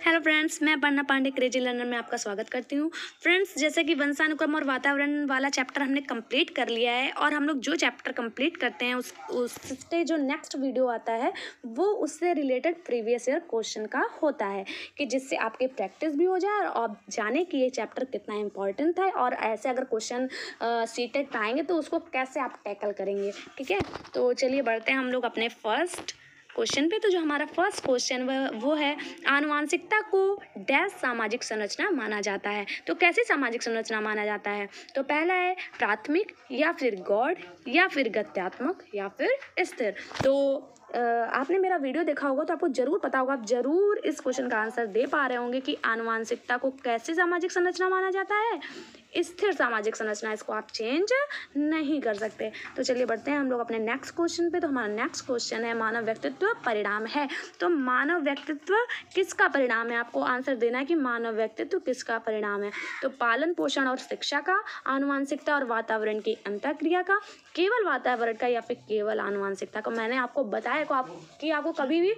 Hello friends, मैं Aparna Pandey crazy learner में आपका स्वागत करती हूँ। फ्रेंड्स, जैसे कि वंशानुक्रम और वातावरण वाला चैप्टर हमने कंप्लीट कर लिया है और हम लोग जो चैप्टर कंप्लीट करते हैं उससे जो नेक्स्ट वीडियो आता है वो उससे रिलेटेड प्रीवियस ईयर क्वेश्चन का होता है कि जिससे आपकी प्रैक्टिस भी हो जाए और आप जाने कि ये चैप्टर कितना इंपॉर्टेंट है और ऐसे अगर क्वेश्चन सीटेड पे आएंगे तो उसको कैसे आप टैकल करेंगे। ठीक है, तो चलिए बढ़ते हैं हम लोग अपने फर्स्ट क्वेश्चन पे। तो जो हमारा फर्स्ट क्वेश्चन वो है आनुवांशिकता को डैश सामाजिक संरचना माना जाता है। तो कैसी सामाजिक संरचना माना जाता है? तो पहला है प्राथमिक या फिर गौड़ या फिर गत्यात्मक या फिर स्थिर। तो आपने मेरा वीडियो देखा होगा तो आपको जरूर पता होगा, आप जरूर इस क्वेश्चन का आंसर दे पा रहे होंगे कि आनुवांशिकता को कैसी सामाजिक संरचना माना जाता है? स्थिर सामाजिक संरचना, इसको आप चेंज नहीं कर सकते। तो चलिए बढ़ते हैं हम लोग अपने नेक्स्ट क्वेश्चन पे। तो हमारा नेक्स्ट क्वेश्चन है मानव व्यक्तित्व परिणाम है। तो मानव व्यक्तित्व किसका परिणाम है? आपको आंसर देना है कि मानव व्यक्तित्व किसका परिणाम है। तो पालन पोषण और शिक्षा का, आनुवांशिकता और वातावरण की अंतःक्रिया का, केवल वातावरण का या फिर केवल आनुवांशिकता का। मैंने आपको बताया कि आपको कभी भी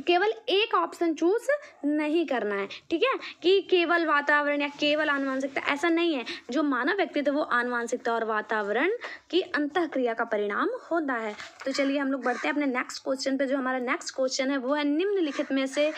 केवल एक ऑप्शन चूज नहीं करना है। ठीक है, कि केवल वातावरण या केवल आनुवांशिकता, ऐसा नहीं है। जो मानव व्यक्तित्व वो आनुवांशिकता और वातावरण की अंतःक्रिया का परिणाम होता है। तो चलिए हम लोग बढ़ते हैं अपने नेक्स्ट क्वेश्चन पे। जो हमारा नेक्स्ट क्वेश्चन है वो है निम्नलिखित में से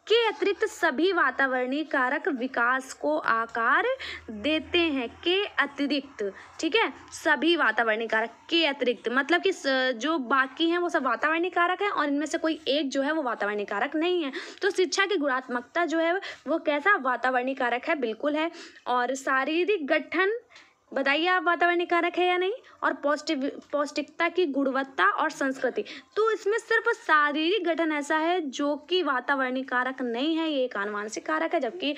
के अतिरिक्त सभी वातावरणीय कारक विकास को आकार देते हैं। के अतिरिक्त, ठीक है, सभी वातावरणीय कारक के अतिरिक्त मतलब कि जो बाकी हैं वो सब वातावरणीय कारक हैं और इनमें से कोई एक जो है वो वातावरणीय कारक नहीं है। तो शिक्षा की गुणात्मकता जो है वो कैसा वातावरणीय कारक है? बिल्कुल है। और शारीरिक गठन, बताइए आप वातावरणीय कारक है या नहीं? और पौष्टिकता की गुणवत्ता और संस्कृति, तो इसमें सिर्फ शारीरिक गठन ऐसा है जो कि वातावरणीय कारक नहीं है, ये एक आनुवांशिक कारक है। जबकि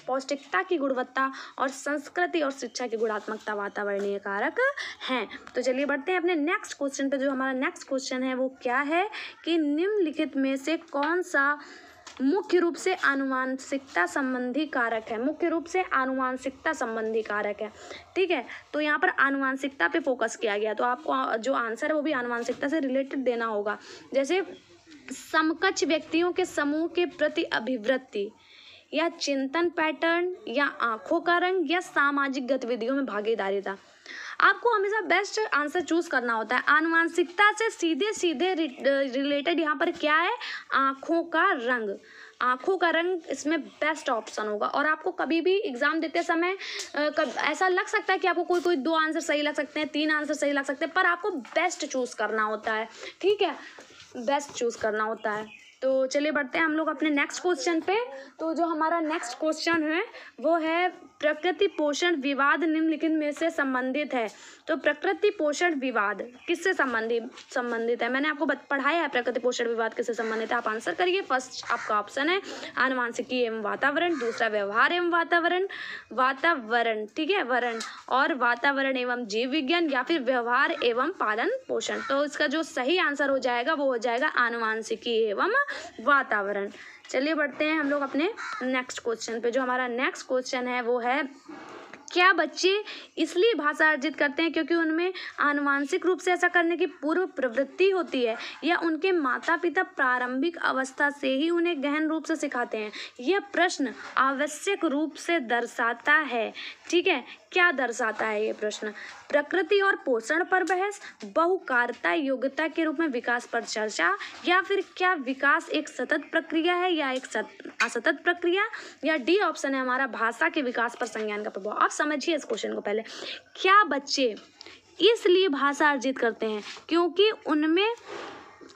पौष्टिकता की गुणवत्ता और संस्कृति और शिक्षा की गुणात्मकता वातावरणीय कारक हैं। तो चलिए बढ़ते हैं अपने नेक्स्ट क्वेश्चन पे। जो हमारा नेक्स्ट क्वेश्चन है वो क्या है कि निम्नलिखित में से कौन सा मुख्य रूप से आनुवांशिकता संबंधी कारक है? मुख्य रूप से आनुवांशिकता संबंधी कारक है। ठीक है, तो यहाँ पर आनुवांशिकता पे फोकस किया गया, तो आपको जो आंसर है वो भी आनुवांशिकता से रिलेटेड देना होगा। जैसे समकक्ष व्यक्तियों के समूह के प्रति अभिवृत्ति या चिंतन पैटर्न या आंखों का रंग या सामाजिक गतिविधियों में भागीदारिता। आपको हमेशा बेस्ट आंसर चूज करना होता है। आनुवांशिकता से सीधे रिलेटेड यहाँ पर क्या है? आंखों का रंग। आंखों का रंग इसमें बेस्ट ऑप्शन होगा। और आपको कभी भी एग्जाम देते समय ऐसा लग सकता है कि आपको कोई दो आंसर सही लग सकते हैं, तीन आंसर सही लग सकते हैं, पर आपको बेस्ट चूज करना होता है। ठीक है, बेस्ट चूज करना होता है। तो चलिए बढ़ते हैं हम लोग अपने नेक्स्ट क्वेश्चन पे। तो जो हमारा नेक्स्ट क्वेश्चन है वो है प्रकृति पोषण विवाद निम्नलिखित में से संबंधित है। तो प्रकृति पोषण विवाद किससे संबंधित है? मैंने आपको पढ़ाया है प्रकृति पोषण विवाद किससे संबंधित है। आप आंसर करिए। फर्स्ट आपका ऑप्शन है आनुवांशिकी एवं वातावरण, दूसरा व्यवहार एवं वातावरण, ठीक है, वरण, और वातावरण एवं जीव विज्ञान, या फिर व्यवहार एवं पालन पोषण। तो इसका जो सही आंसर हो जाएगा वो हो जाएगा आनुवांशिकी एवं वातावरण। चलिए बढ़ते हैं हम लोग अपने नेक्स्ट क्वेश्चन पे। जो हमारा नेक्स्ट क्वेश्चन है वो है क्या बच्चे इसलिए भाषा अर्जित करते हैं क्योंकि उनमें आनुवांशिक रूप से ऐसा करने की पूर्व प्रवृत्ति होती है, या उनके माता पिता प्रारंभिक अवस्था से ही उन्हें गहन रूप से सिखाते हैं? यह प्रश्न आवश्यक रूप से दर्शाता है, ठीक है, क्या दर्शाता है ये प्रश्न? प्रकृति और पोषण पर बहस, बहुकारता योग्यता के रूप में विकास पर चर्चा, या फिर क्या विकास एक सतत प्रक्रिया है या एक असतत प्रक्रिया, या डी ऑप्शन है हमारा भाषा के विकास पर संज्ञान का प्रभाव। आप समझिए इस क्वेश्चन को पहले। क्या बच्चे इसलिए भाषा अर्जित करते हैं क्योंकि उनमें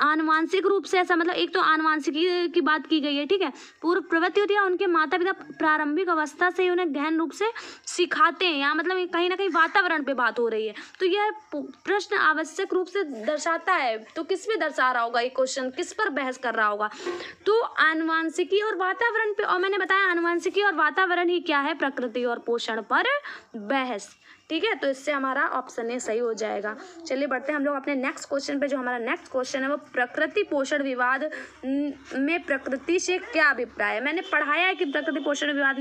आनुवांशिक रूप से ऐसा, मतलब एक तो आनुवांशिकी की बात की गई है, ठीक है, पूर्व प्रवृत्ति होती है, उनके माता पिता प्रारंभिक अवस्था से ही उन्हें गहन रूप से सिखाते हैं, या मतलब कहीं ना कहीं वातावरण पे बात हो रही है। तो यह प्रश्न आवश्यक रूप से दर्शाता है, तो किस पे दर्शा रहा होगा ये क्वेश्चन, किस पर बहस कर रहा होगा? तो आनुवांशिकी और वातावरण पे। और मैंने बताया आनुवांशिकी और वातावरण ही क्या है? प्रकृति और पोषण पर बहस। ठीक है, तो इससे हमारा ऑप्शन ए सही हो जाएगा। चलिए बढ़ते हैं हम लोग अपने नेक्स्ट क्वेश्चन पे। जो हमारा नेक्स्ट क्वेश्चन है वो प्रकृति पोषण विवाद में प्रकृति से क्या अभिप्राय है। मैंने पढ़ाया है कि प्रकृति पोषण विवाद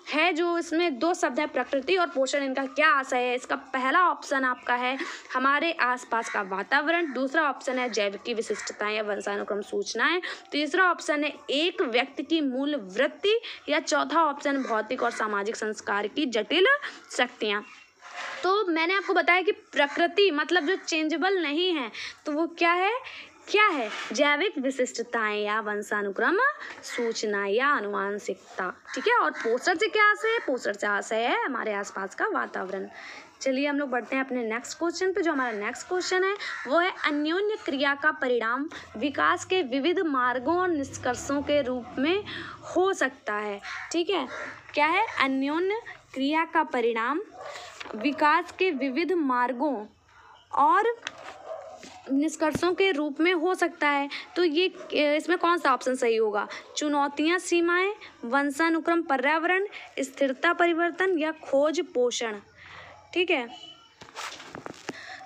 है, जो इसमें दो शब्द है प्रकृति और पोषण, इनका क्या आशय है। इसका पहला ऑप्शन आपका है हमारे आसपास का वातावरण, दूसरा ऑप्शन है जैविक विशिष्टताएं या वंशानुक्रम सूचनाएं, तीसरा ऑप्शन है एक व्यक्ति की मूल वृत्ति, या चौथा ऑप्शन भौतिक और सामाजिक संस्कार की जटिल शक्तियाँ। तो मैंने आपको बताया कि प्रकृति मतलब जो चेंजेबल नहीं है, तो वो क्या है जैविक विशिष्टताएं या वंशानुक्रम सूचना या आनुवांशिकता, ठीक है। और पोषण से क्या आशय है, पोषण से आशय है हमारे आसपास का वातावरण। चलिए हम लोग बढ़ते हैं अपने नेक्स्ट क्वेश्चन पे। जो हमारा नेक्स्ट क्वेश्चन है वो है अन्योन्य क्रिया का परिणाम विकास के विविध मार्गों और निष्कर्षों के रूप में हो सकता है, ठीक है। क्या है, अन्योन्य क्रिया का परिणाम विकास के विविध मार्गों और निष्कर्षों के रूप में हो सकता है। तो ये इसमें कौन सा ऑप्शन सही होगा, चुनौतियां सीमाएं, वंशानुक्रम पर्यावरण, स्थिरता परिवर्तन या खोज पोषण, ठीक है।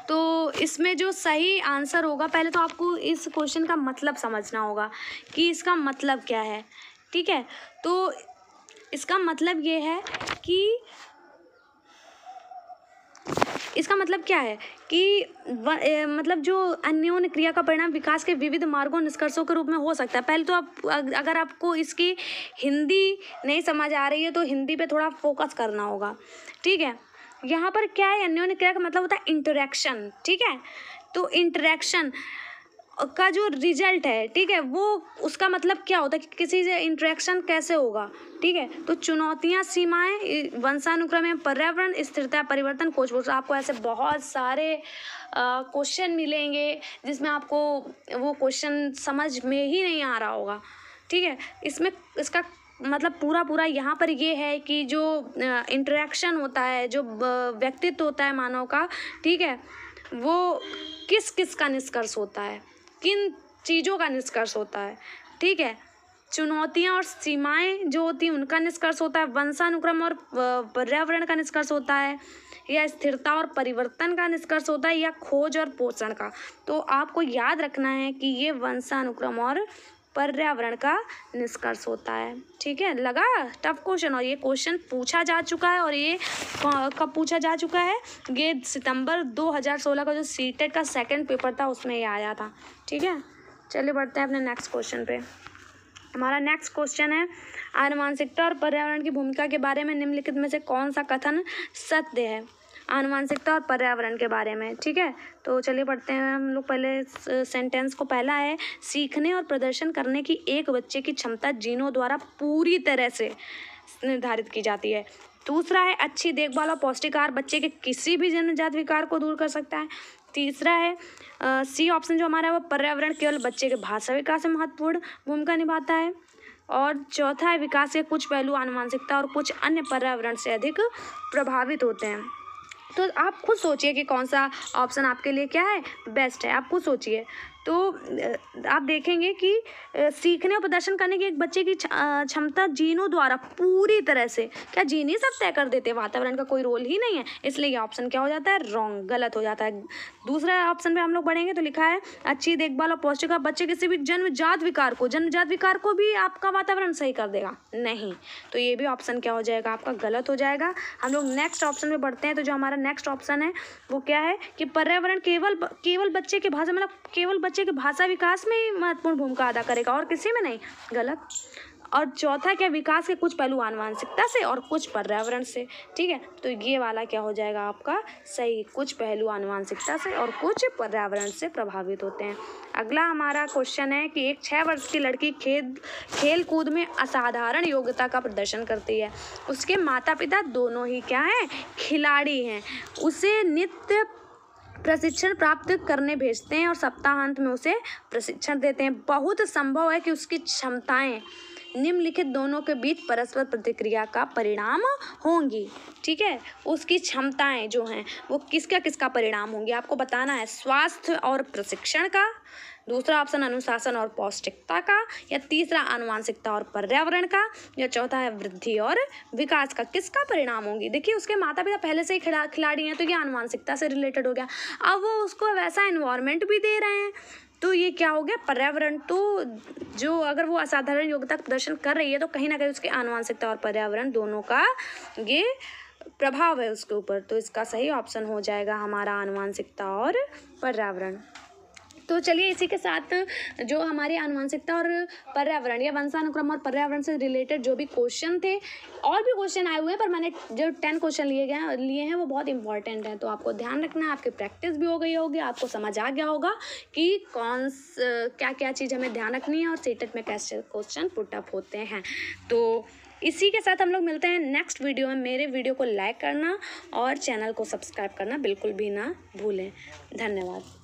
तो इसमें जो सही आंसर होगा, पहले तो आपको इस क्वेश्चन का मतलब समझना होगा कि इसका मतलब क्या है, ठीक है। तो इसका मतलब ये है कि इसका मतलब क्या है कि मतलब जो अन्योन्य क्रिया का परिणाम विकास के विविध मार्गों निष्कर्षों के रूप में हो सकता है। पहले तो आप अगर आपको इसकी हिंदी नहीं समझ आ रही है तो हिंदी पे थोड़ा फोकस करना होगा, ठीक है। यहाँ पर क्या है, अन्योन्य क्रिया का मतलब होता है इंटरेक्शन, ठीक है। तो इंटरेक्शन का जो रिजल्ट है, ठीक है, वो उसका मतलब क्या होता है कि किसी से इंटरेक्शन कैसे होगा, ठीक है। तो चुनौतियां सीमाएं, वंशानुक्रम एवं पर्यावरण, स्थिरता परिवर्तन, खोज पोषण। आपको ऐसे बहुत सारे क्वेश्चन मिलेंगे जिसमें आपको वो क्वेश्चन समझ में ही नहीं आ रहा होगा, ठीक है। इसमें इसका मतलब पूरा यहाँ पर ये है कि जो इंटरेक्शन होता है, जो व्यक्तित्व होता है मानव का, ठीक है, वो किस किस का निष्कर्ष होता है, किन चीज़ों का निष्कर्ष होता है, ठीक है। चुनौतियां और सीमाएं जो होती हैं उनका निष्कर्ष होता है, वंशानुक्रम और पर्यावरण का निष्कर्ष होता है, या स्थिरता और परिवर्तन का निष्कर्ष होता है, या खोज और पोषण का। तो आपको याद रखना है कि ये वंशानुक्रम और पर्यावरण का निष्कर्ष होता है, ठीक है। लगा टफ क्वेश्चन, और ये क्वेश्चन पूछा जा चुका है, और ये कब पूछा जा चुका है, ये सितंबर 2016 का जो सीटेट का सेकंड पेपर था उसमें ये आया था, ठीक है। चलिए बढ़ते हैं अपने नेक्स्ट क्वेश्चन पे। हमारा नेक्स्ट क्वेश्चन है आनुवांशिकता और पर्यावरण की भूमिका के बारे में निम्नलिखित में से कौन सा कथन सत्य है, आनुवांशिकता और पर्यावरण के बारे में, ठीक है। तो चलिए पढ़ते हैं हम लोग पहले सेंटेंस को। पहला है सीखने और प्रदर्शन करने की एक बच्चे की क्षमता जीनों द्वारा पूरी तरह से निर्धारित की जाती है। दूसरा है अच्छी देखभाल और पौष्टिक आहार बच्चे के किसी भी जन्मजात विकार को दूर कर सकता है। तीसरा है सी ऑप्शन जो हमारा है वो पर्यावरण केवल बच्चे के भाषा विकास में महत्वपूर्ण भूमिका निभाता है। और चौथा है विकास के कुछ पहलू आनुवांशिकता और कुछ अन्य पर्यावरण से अधिक प्रभावित होते हैं। तो आप खुद सोचिए कि कौन सा ऑप्शन आपके लिए क्या है, बेस्ट है, आप खुद सोचिए। तो आप देखेंगे कि सीखने और प्रदर्शन करने की एक बच्चे की क्षमता जीनों द्वारा पूरी तरह से, क्या जीन ही सब तय कर देते हैं, वातावरण का कोई रोल ही नहीं है, इसलिए ये ऑप्शन क्या हो जाता है, रॉन्ग, गलत हो जाता है। दूसरा ऑप्शन पे हम लोग पढ़ेंगे तो लिखा है अच्छी देखभाल और पौष्टिक आहार बच्चे किसी भी जन्मजात विकार को भी आपका वातावरण सही कर देगा, नहीं, तो ये भी ऑप्शन क्या हो जाएगा, आपका गलत हो जाएगा। हम लोग नेक्स्ट ऑप्शन में बढ़ते हैं। तो जो हमारा नेक्स्ट ऑप्शन है वो क्या है कि पर्यावरण केवल बच्चे के भाषा मतलब केवल बच्चे के भाषा विकास में ही महत्वपूर्ण भूमिका अदा करेगा और किसी में नहीं, गलत। और चौथा क्या, विकास के कुछ पहलू आनुवांशिकता से और कुछ पर्यावरण से, ठीक है। तो ये वाला क्या हो जाएगा आपका सही, कुछ पहलू आनुवांशिकता से और कुछ पर्यावरण से प्रभावित होते हैं। अगला हमारा क्वेश्चन है कि एक 6 वर्ष की लड़की खेल कूद में असाधारण योग्यता का प्रदर्शन करती है, उसके माता पिता दोनों ही क्या हैं, खिलाड़ी हैं, उसे नित्य प्रशिक्षण प्राप्त करने भेजते हैं और सप्ताहांत में उसे प्रशिक्षण देते हैं। बहुत संभव है कि उसकी क्षमताएं निम्नलिखित दोनों के बीच परस्पर प्रतिक्रिया का परिणाम होंगी, ठीक है। उसकी क्षमताएं जो हैं वो किसका परिणाम होंगी, आपको बताना है, स्वास्थ्य और प्रशिक्षण का, दूसरा ऑप्शन अनुशासन और पौष्टिकता का, या तीसरा आनुवंशिकता और पर्यावरण का, या चौथा है वृद्धि और विकास का। किसका परिणाम होगी? देखिए उसके माता पिता पहले से ही खिलाड़ी हैं तो ये आनुवंशिकता से रिलेटेड हो गया। अब वो उसको वैसा एनवायरनमेंट भी दे रहे हैं तो ये क्या हो गया? पर्यावरण। तो जो अगर वो असाधारण योग्यता प्रदर्शन कर रही है तो कहीं ना कहीं उसके आनुवंशिकता और पर्यावरण दोनों का ये प्रभाव है उसके ऊपर। तो इसका सही ऑप्शन हो जाएगा हमारा आनुवंशिकता और पर्यावरण। तो चलिए इसी के साथ जो हमारी आनुवंशिकता और पर्यावरण या वंशानुक्रम और पर्यावरण से रिलेटेड जो भी क्वेश्चन थे, और भी क्वेश्चन आए हुए हैं पर मैंने जो 10 क्वेश्चन लिए हैं वो बहुत इंपॉर्टेंट हैं। तो आपको ध्यान रखना है, आपकी प्रैक्टिस भी हो गई होगी, आपको समझ आ गया होगा कि क्या क्या चीज़ हमें ध्यान रखनी है और सीटेट में कैसे क्वेश्चन पुटअप होते हैं। तो इसी के साथ हम लोग मिलते हैं नेक्स्ट वीडियो में। मेरे वीडियो को लाइक करना और चैनल को सब्सक्राइब करना बिल्कुल भी ना भूलें। धन्यवाद।